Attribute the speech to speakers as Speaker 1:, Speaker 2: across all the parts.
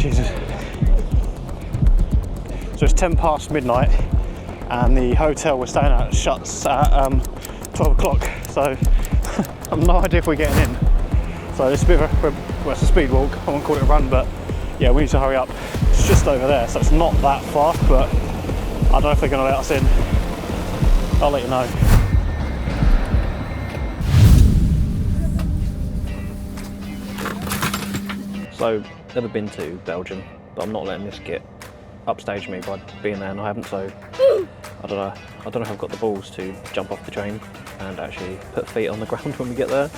Speaker 1: Jesus. So it's 10 past midnight and the hotel we're staying at shuts at 12 o'clock. So I've no idea if we're getting in. So it's a bit of a, well, it's a speed walk. I won't call it a run, but yeah, we need to hurry up. It's just over there, so it's not that far, but I don't know if they're going to let us in. I'll let you know. So, never been to Belgium, but I'm not letting this get upstage me by being there, and I haven't, so I don't know if I've got the balls to jump off the train and actually put feet on the ground when we get there.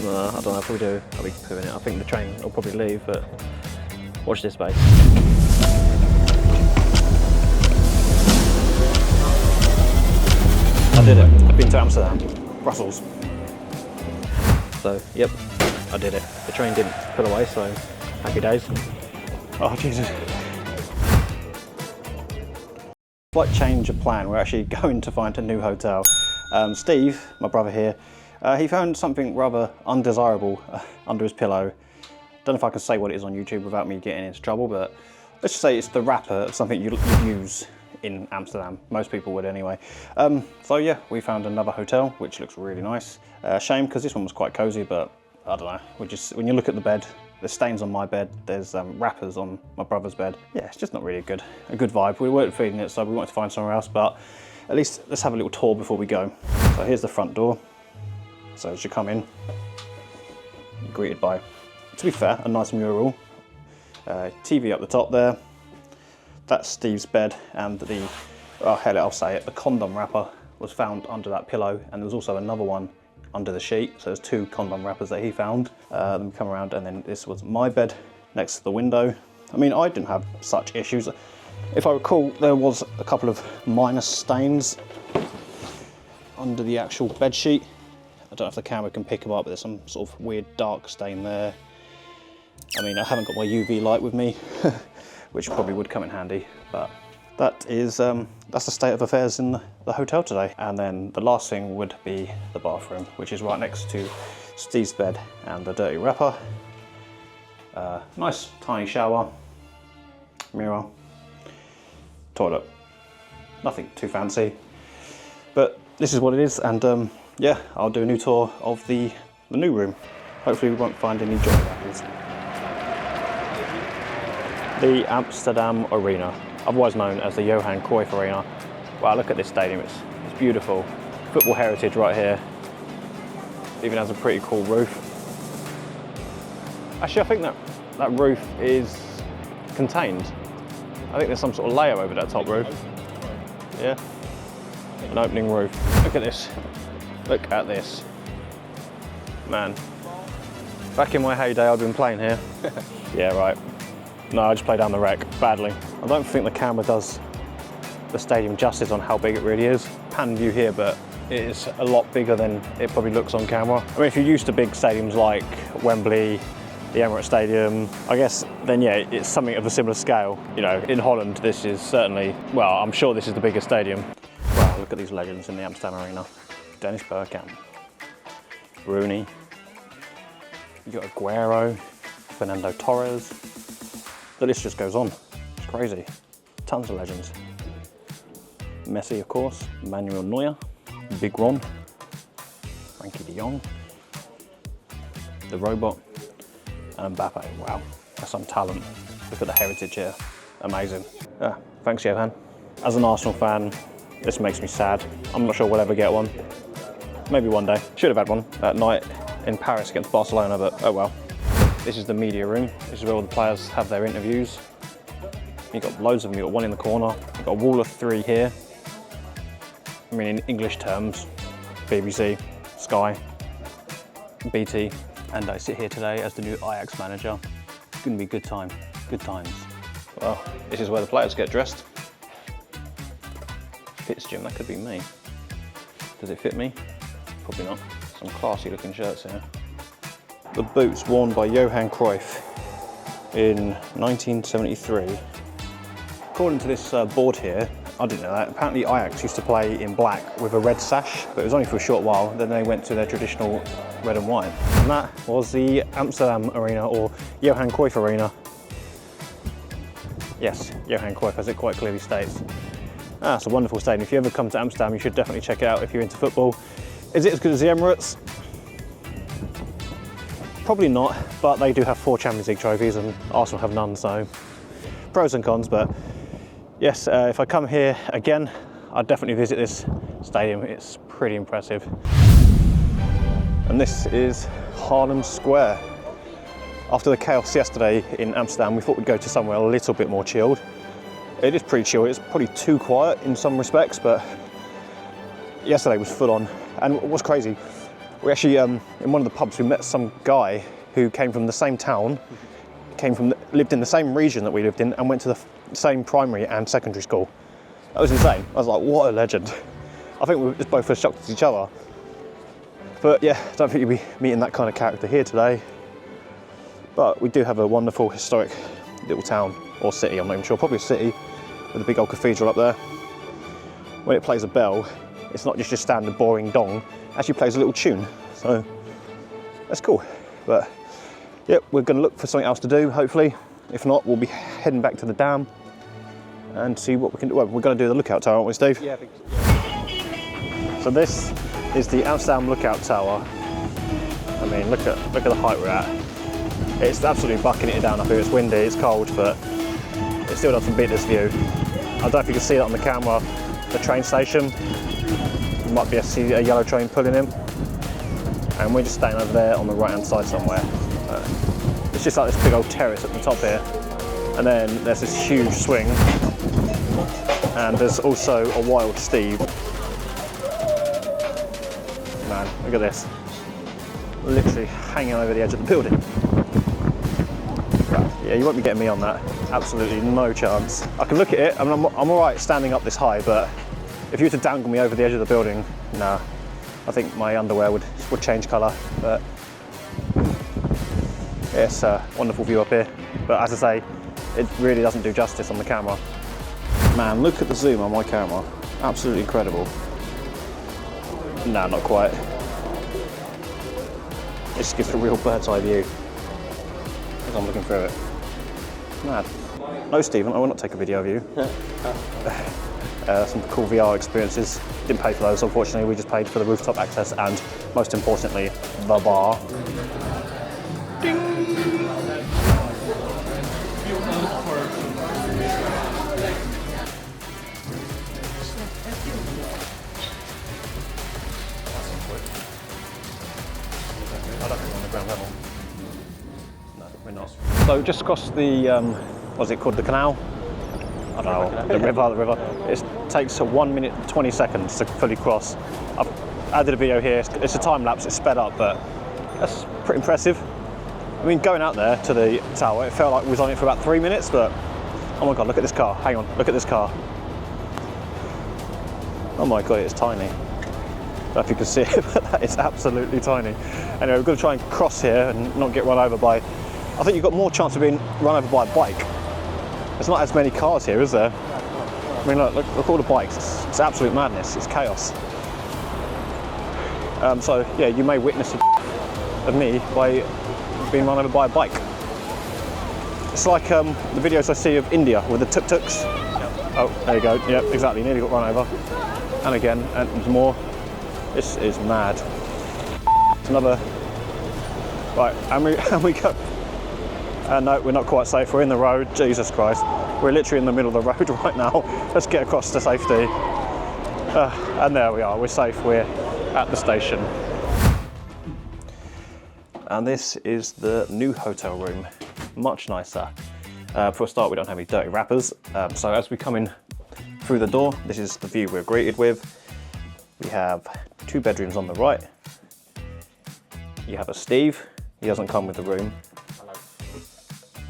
Speaker 1: I don't know if we do. I'll be putting it. I think the train will probably leave, but watch this space. I did it. I've been to Amsterdam, Brussels. So, yep, I did it. The train didn't pull away, so happy days. Oh, Jesus. Slight change of plan. We're actually going to find a new hotel. Steve, my brother here, he found something rather undesirable under his pillow. Don't know if I can say what it is on YouTube without me getting into trouble, but let's just say it's the wrapper of something you'd use in Amsterdam. Most people would anyway. So yeah, we found another hotel, which looks really nice. Shame, because this one was quite cozy, but I don't know. When you look at the bed, there's stains on my bed, there's wrappers on my brother's bed. Yeah, it's just not really a good vibe. We weren't feeling it, so we wanted to find somewhere else, but at least let's have a little tour before we go. So here's the front door. So as you come in, you're greeted by, to be fair, a nice mural. TV up the top there. That's Steve's bed, and I'll say it, the condom wrapper was found under that pillow, and there was also another one under the sheet, so there's 2 condom wrappers that he found. Then we come around, and then this was my bed next to the window. I mean, I didn't have such issues. If I recall, there was a couple of minor stains under the actual bed sheet. I don't know if the camera can pick them up, but there's some sort of weird dark stain there. I mean, I haven't got my UV light with me, which probably would come in handy, but that's the state of affairs in the hotel today. And then the last thing would be the bathroom, which is right next to Steve's bed and the dirty wrapper. Nice tiny shower, mirror, toilet. Nothing too fancy, but this is what it is. And yeah, I'll do a new tour of the new room. Hopefully we won't find any joy rattles. The Amsterdam Arena, otherwise known as the Johan Cruyff Arena. Wow, look at this stadium, it's beautiful. Football heritage right here. Even has a pretty cool roof. Actually, I think that roof is contained. I think there's some sort of layer over that top roof. Yeah, an opening roof. Look at this, look at this. Man, back in my heyday I've been playing here. Yeah, right. No, I just play down the wreck badly. I don't think the camera does the stadium justice on how big it really is. Pan view here, but it is a lot bigger than it probably looks on camera. I mean, if you're used to big stadiums like Wembley, the Emirates Stadium, I guess, then yeah, it's something of a similar scale. You know, in Holland, this is certainly, well, I'm sure this is the biggest stadium. Wow, look at these legends in the Amsterdam Arena. Dennis Bergkamp, Rooney, you got Aguero, Fernando Torres. The list just goes on. It's crazy. Tons of legends. Messi, of course. Manuel Neuer. Big Ron. Frankie de Jong. The Robot. And Mbappe. Wow, that's some talent. Look at the heritage here. Amazing. Yeah, thanks, Johan. As an Arsenal fan, this makes me sad. I'm not sure we'll ever get one. Maybe one day. Should have had one that night in Paris against Barcelona, but oh well. This is the media room. This is where all the players have their interviews. You've got loads of them. You've got one in the corner. You've got a wall of 3 here. I mean, in English terms, BBC, Sky, BT. And I sit here today as the new Ajax manager. It's going to be a good time, good times. Well, this is where the players get dressed. Fits Jim, that could be me. Does it fit me? Probably not. Some classy looking shirts here. The boots worn by Johan Cruyff in 1973. According to this board here, I didn't know that, apparently Ajax used to play in black with a red sash, but it was only for a short while, then they went to their traditional red and white. And that was the Amsterdam Arena, or Johan Cruyff Arena, Yes, Johan Cruyff, as it quite clearly states. It's a wonderful stadium. If you ever come to Amsterdam, you should definitely check it out if you're into football. Is it as good as the Emirates? Probably not, but they do have 4 Champions League trophies and Arsenal have none, so pros and cons. But yes, if I come here again, I'd definitely visit this stadium. It's pretty impressive. And this is Haarlem Square. After the chaos yesterday in Amsterdam, we thought we'd go to somewhere a little bit more chilled. It is pretty chill. It's probably too quiet in some respects, but yesterday was full on. And what's crazy, we actually, in one of the pubs, we met some guy who came from the same town, lived in the same region that we lived in, and went to the same primary and secondary school. That was insane. I was like, what a legend. I think we were just both as shocked as each other. But yeah, I don't think you'll be meeting that kind of character here today. But we do have a wonderful, historic little town, or city, I'm not even sure, probably a city, with a big old cathedral up there. When it plays a bell, it's not just your standard boring dong, it actually plays a little tune, so that's cool. But yeah, we're going to look for something else to do, hopefully. If not, we'll be heading back to the dam and see what we can do. Well, we're going to do the lookout tower, aren't we, Steve?
Speaker 2: Yeah, I think so.
Speaker 1: So this is the Amsterdam Lookout Tower. I mean, look at the height we're at. It's absolutely bucking it down up here. It's windy, it's cold, but it still doesn't beat this view. I don't know if you can see it on the camera, the train station. You might be able to see a yellow train pulling in. And we're just staying over there on the right-hand side somewhere. It's just like this big old terrace at the top here. And then there's this huge swing. And there's also a wild Steve. Man, look at this. Literally hanging over the edge of the building. Yeah, you won't be getting me on that. Absolutely no chance. I can look at it, I mean, I'm all right standing up this high, but if you were to dangle me over the edge of the building, nah. I think my underwear would change colour, but yeah, it's a wonderful view up here. But as I say, it really doesn't do justice on the camera. Man, look at the zoom on my camera. Absolutely incredible. Nah, not quite. It just gives a real bird's eye view as I'm looking through it. Mad. No, Stephen, I will not take a video of you. Some cool VR experiences. Didn't pay for those, unfortunately. We just paid for the rooftop access and, most importantly, the bar. Ding! I don't think we're on the ground level. No, we're not. So just across the, what's it called, the canal? I don't know, the river. It takes 1 minute 20 seconds to fully cross. I've added a video here. It's a time lapse, it's sped up, but that's pretty impressive. I mean, going out there to the tower, it felt like we was on it for about 3 minutes, but oh my God, look at this car. Hang on, look at this car. Oh my God, it's tiny. I don't know if you can see it, but that is absolutely tiny. Anyway, we're going to try and cross here and not get run over by, I think you've got more chance of being run over by a bike. There's not as many cars here, is there? I mean, look all the bikes. It's absolute madness. It's chaos. So yeah, you may witness of me by being run over by a bike. It's like the videos I see of India with the tuk-tuks. Yep. Oh, there you go. Yep, exactly. Nearly got run over. And again, and more. This is mad. It's another. Right, and we go. No, we're not quite safe. We're in the road. Jesus Christ. We're literally in the middle of the road right now. Let's get across to safety. And there we are. We're safe. We're at the station. And this is the new hotel room. Much nicer. For a start, we don't have any dirty wrappers. So as we come in through the door, this is the view we're greeted with. We have 2 bedrooms on the right. You have a Steve. He doesn't come with the room.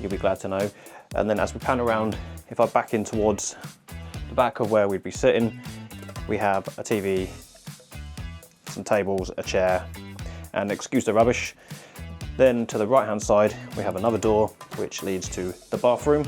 Speaker 1: You'll be glad to know. And then as we pan around, if I back in towards the back of where we'd be sitting, we have a TV, some tables, a chair, and excuse the rubbish. Then to the right-hand side, we have another door which leads to the bathroom.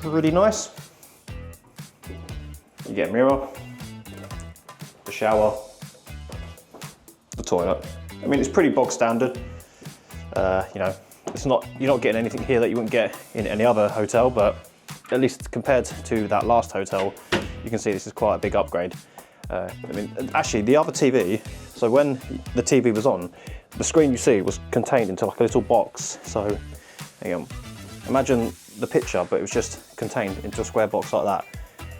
Speaker 1: Really nice. You get a mirror, the shower, the toilet. I mean, it's pretty bog standard. You know, you're not getting anything here that you wouldn't get in any other hotel, but at least compared to that last hotel, you can see this is quite a big upgrade. I mean, actually the other TV, so when the TV was on, the screen you see was contained into like a little box. So imagine the picture, but it was just contained into a square box like that.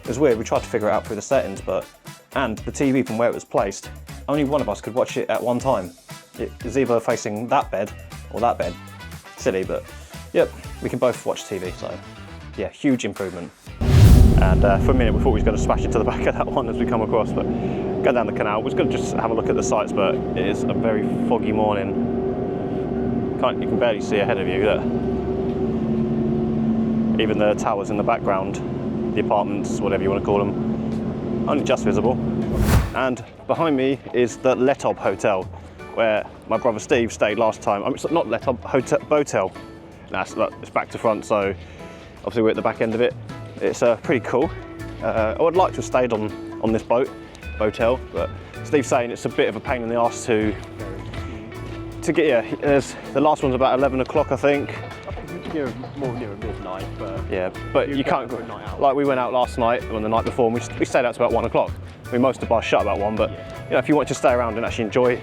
Speaker 1: It was weird, we tried to figure it out through the settings, and the TV from where it was placed, only one of us could watch it at one time. It was either facing that bed or that bed. Silly, but yep, we can both watch TV, so yeah, huge improvement. And for a minute we thought we was going to smash into the back of that one as we come across, but go down the canal. We was going to just have a look at the sights, but it is a very foggy morning. You can barely see ahead of you. Look. Even the towers in the background, the apartments, whatever you want to call them, only just visible. And behind me is the Letop Hotel, where my brother Steve stayed last time. I mean, it's not Letop, Botel. It's back to front, so obviously we're at the back end of it. It's pretty cool. I would like to have stayed on this boat, Botel, but Steve's saying it's a bit of a pain in the arse to get here. The last one's about 11 o'clock, I think.
Speaker 3: More near midnight, but
Speaker 1: yeah, but you can't. Like we went out last night and the night before, and we stayed out to about 1 o'clock. I mean, most of the bars shut about 1, but you know, if you want to stay around and actually enjoy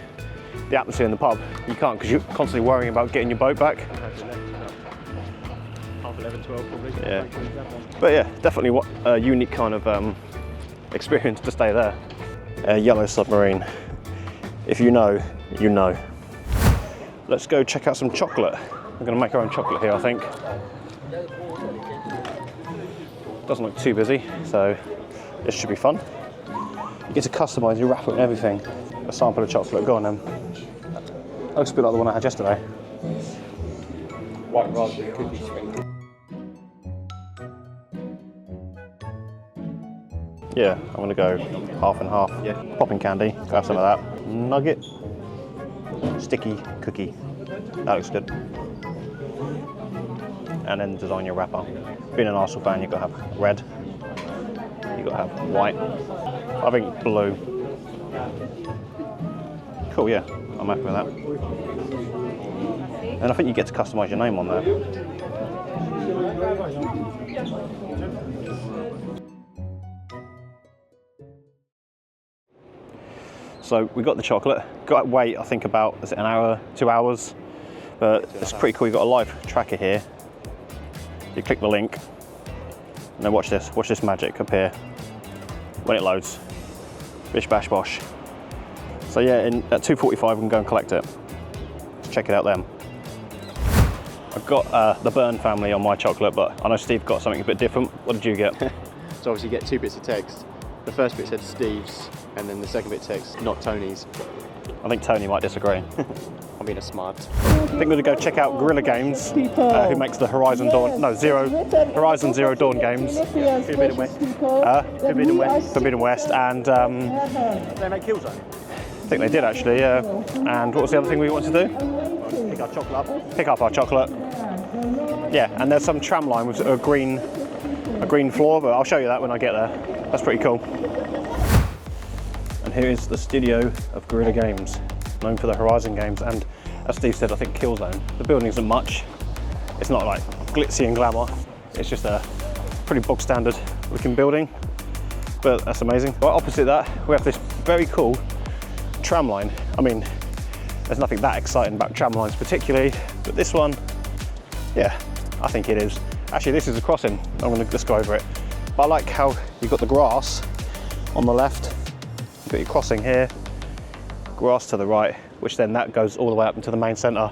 Speaker 1: the atmosphere in the pub, you can't, because you're constantly worrying about getting your boat back.
Speaker 3: Half 11, 12 probably.
Speaker 1: Yeah, but yeah, definitely a unique kind of experience to stay there. Yellow submarine. If you know, you know. Let's go check out some chocolate. We're going to make our own chocolate here, I think. Doesn't look too busy, so this should be fun. You get to customise your wrapper and everything. A sample of chocolate, go on then. Looks a bit like the one I had yesterday.
Speaker 3: White raspberry cookie sprinkle.
Speaker 1: Yeah, I'm going to go half and half.
Speaker 3: Yeah.
Speaker 1: Popping candy, go have some of that. Nugget, sticky cookie. That looks good. And then design your wrapper. Being an Arsenal fan, you've got to have red, you've got to have white. I think blue. Cool, yeah, I'm happy with that. And I think you get to customise your name on there. So we got the chocolate, got to wait I think about, is it an hour, 2 hours? But it's pretty cool, you've got a live tracker here. You click the link, and then watch this magic appear when it loads. Bish bash bosh. So yeah, at 2:45 we can go and collect it. Let's check it out then. I've got the Burn family on my chocolate, but I know Steve got something a bit different. What did you get?
Speaker 3: So obviously you get 2 bits of text. The first bit said Steve's, and then the second bit text, not Tony's.
Speaker 1: I think Tony might disagree.
Speaker 3: I'm being a smart.
Speaker 1: I think we're going to go check out Guerilla Games, who makes the Horizon Zero Dawn games.
Speaker 3: Forbidden West.
Speaker 1: Forbidden West. Forbidden West, and
Speaker 3: They make Killzone.
Speaker 1: I think they did actually, yeah. And what was the other thing we wanted to do?
Speaker 3: Pick our chocolate up.
Speaker 1: Pick up our chocolate. Yeah, and there's some tram line with a green floor, but I'll show you that when I get there. That's pretty cool. And here is the studio of Guerilla Games, known for the Horizon games, and as Steve said, I think Killzone. The building isn't much. It's not like glitzy and glamour. It's just a pretty bog standard looking building, but that's amazing. Right opposite that, we have this very cool tram line. I mean, there's nothing that exciting about tram lines particularly, but this one, yeah, I think it is. Actually, this is a crossing. I'm going to just go over it. But I like how you've got the grass on the left, you've got your crossing here, grass to the right, which then that goes all the way up into the main centre.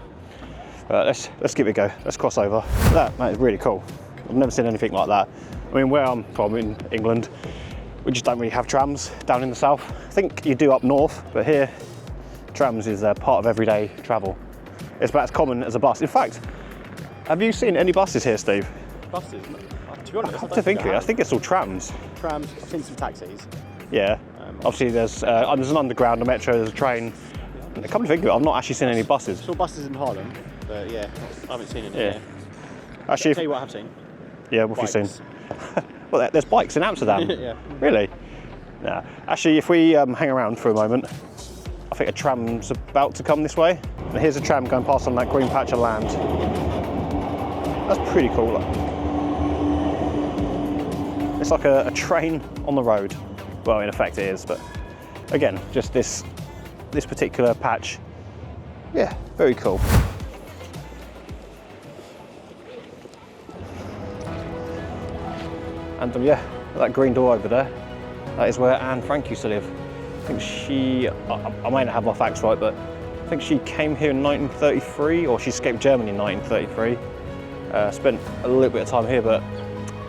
Speaker 1: Let's give it a go. Let's cross over. That is really cool. I've never seen anything like that. I mean, where I'm from in England, we just don't really have trams down in the south. I think you do up north, but here, trams is part of everyday travel. It's about as common as a bus. In fact, have you seen any buses here, Steve?
Speaker 3: Buses? To be honest,
Speaker 1: I think it's all trams.
Speaker 3: Trams, I've seen some taxis.
Speaker 1: Yeah. Obviously, there's an underground, a metro, there's a train. And come to think of it, I've not actually seen any buses.
Speaker 3: I saw buses in Haarlem, but yeah, I haven't seen any.
Speaker 1: Yeah. Actually,
Speaker 3: I'll tell you what I have seen.
Speaker 1: Yeah, what have you seen? Well, there's bikes in Amsterdam.
Speaker 3: Yeah.
Speaker 1: Really? Yeah. Actually, if we hang around for a moment, I think a tram's about to come this way. And here's a tram going past on that green patch of land. That's pretty cool. Look. It's like a train on the road. Well, in effect it is, but again, just this particular patch. Yeah, very cool. And yeah, that green door over there, that is where Anne Frank used to live. I think she, I may not have my facts right, but I think she came here in 1933, or she escaped Germany in 1933. Spent a little bit of time here, but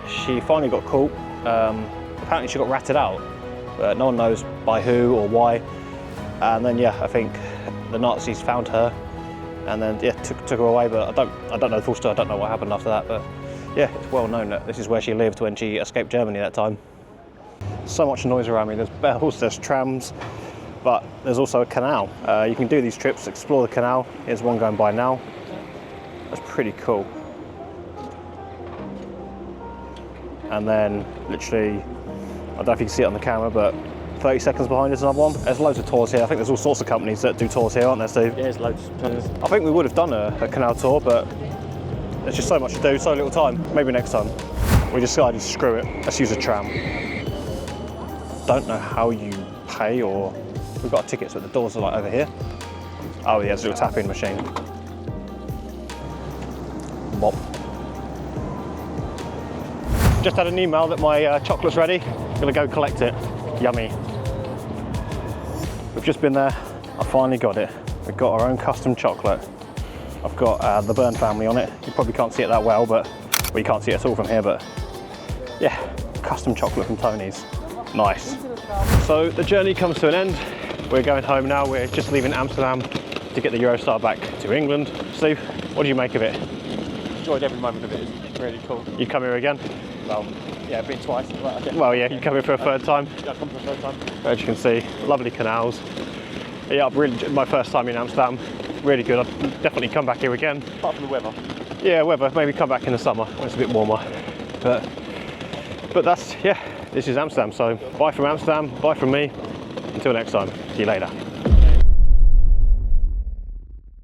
Speaker 1: she finally got caught. Apparently she got ratted out, but no one knows by who or why. And then yeah, I think the Nazis found her, and then yeah, took her away. But I don't know the full story. I don't know what happened after that. But yeah, it's well known that this is where she lived when she escaped Germany that time. So much noise around me. There's bells, there's trams, but there's also a canal. You can do these trips, explore the canal. Here's one going by now. That's pretty cool. And then literally, I don't know if you can see it on the camera, but 30 seconds behind is another one. There's loads of tours here. I think there's all sorts of companies that do tours here, aren't there, Steve?
Speaker 3: Yeah, there's loads.
Speaker 1: I think we would have done a canal tour, but there's just so much to do, so little time. Maybe next time. We decided, screw it, let's use a tram. Don't know how you pay, or we've got tickets, but the doors are like over here. Oh yeah, it's a little tap-in machine. Bop. Just had an email that my chocolate's ready. Gonna go collect it. Yummy. We've just been there. I finally got it. We've got our own custom chocolate. I've got the Byrne family on it. You probably can't see it that well, but well, you can't see it at all from here. But yeah, custom chocolate from Tony's. Nice. So the journey comes to an end. We're going home now. We're just leaving Amsterdam to get the Eurostar back to England. Steve, what do you make of it?
Speaker 3: Enjoyed every moment of it. It's really cool.
Speaker 1: You come here again?
Speaker 3: Well, yeah, I've been twice.
Speaker 1: Well, yeah, you come here for a third time.
Speaker 3: Yeah, I've come for a third time.
Speaker 1: As you can see, lovely canals. Yeah, my first time in Amsterdam. Really good. I'd definitely come back here again.
Speaker 3: Apart from the weather.
Speaker 1: Yeah, weather. Maybe come back in the summer when it's a bit warmer. But that's, yeah, this is Amsterdam. So bye from Amsterdam, bye from me. Until next time, see you later.